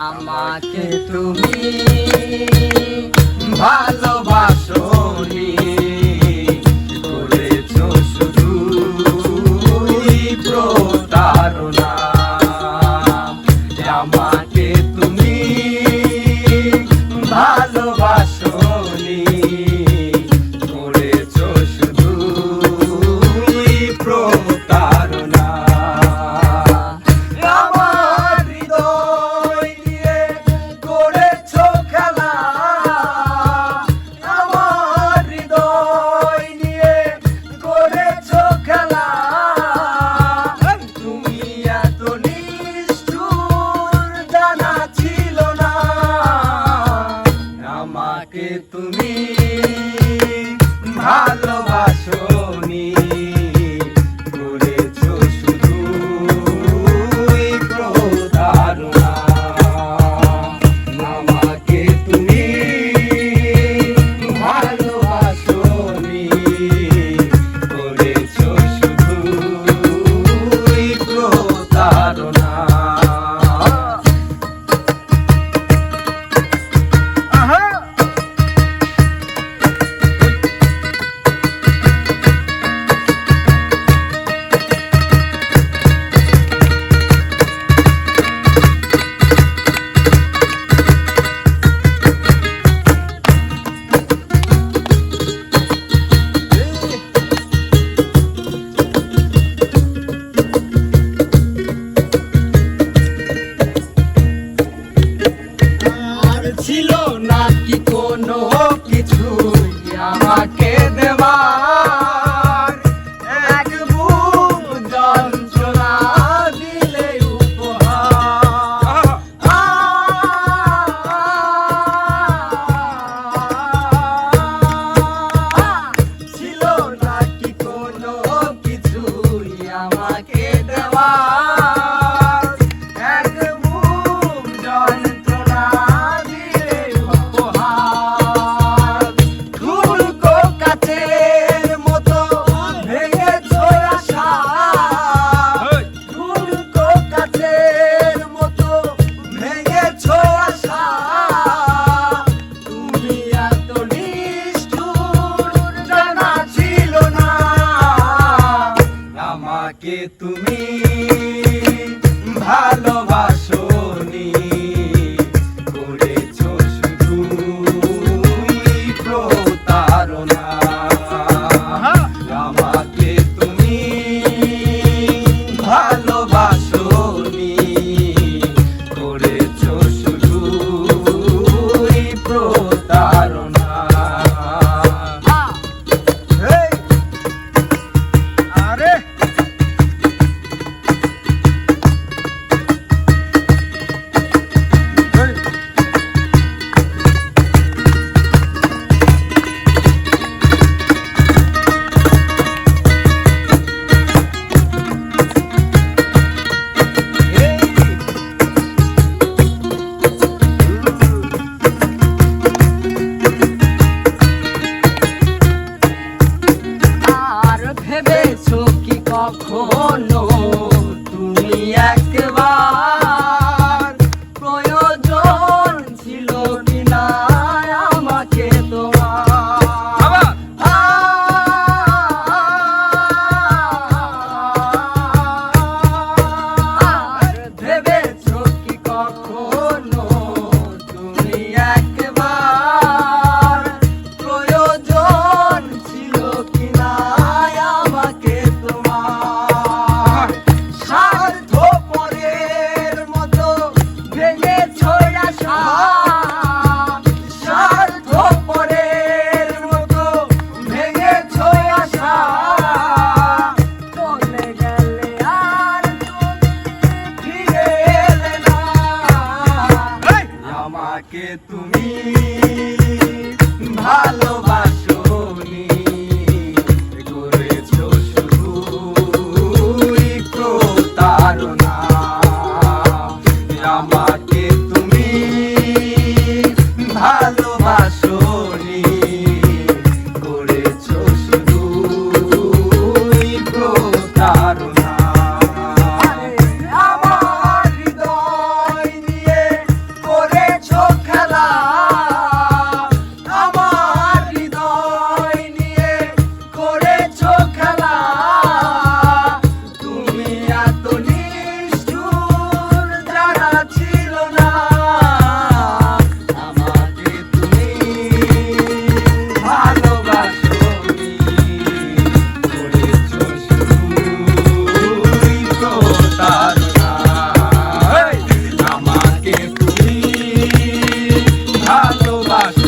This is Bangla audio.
আমাকে তুমি ভালোবাসোনি, করেছো শুধু প্রতারণা। আমাকে তুমি ভালোবাসোনি, করেছো শুধু প্রতারণা। আমার হৃদয় নিয়ে করেছো খেলা, আমার হৃদয় নিয়ে করেছো খেলা। তুমি এত নিষ্ঠুর জানা ছিল না। আমাকে তুমি ভালোবাসোনি, করেছো শুধু প্রতারণা। আমাকে তুমি ভালোবাসোনি, করেছো শুধু প্রতারণা। ছিল নাকি কোনো কিছু আমাকে দেওয়ার, এক বুক যন্ত্রণা দিলে উপহার। ছিল নাকি কোনো কিছু আমাকে দেওয়ার, এক বুক যন্ত্রণা দিলে উপহার। ঠুনকো কাচের মতো ভেঙেছো আশা, ঠুনকো কাচের মতো ভেঙেছো আশা। তুমি এত নিষ্ঠুর জানা ছিল না। আমাকে তুমি ভালোবাসোনি, করেছো শুধু প্রতারণা। আমাকে তুমি ভালোবাসোনি, করেছো শুধু প্রতারণা। আরে আর ভেবেছো কি কখনো তুমি একবার, প্রয়োজন ছিল কিনা আমাকে তোমার? আর ভেবেছো কি কখনো তুমি একবার, প্রয়োজন ছিল কিনা আমাকে তোমার? স্বার্থপরের মতো ভেঙেছো আশা, স্বার্থপরের মতো ভেঙেছো আশা। চলে গেলে আর তুমি ফিরে এলে না। আমাকে তুমি ভালোবাসোনি, করেছো শুধু প্রতারণা। আমাকে তুমি ভালোবাসোনি, করেছো শুধু প্রতারণা। আমার হৃদয় নিয়ে বাস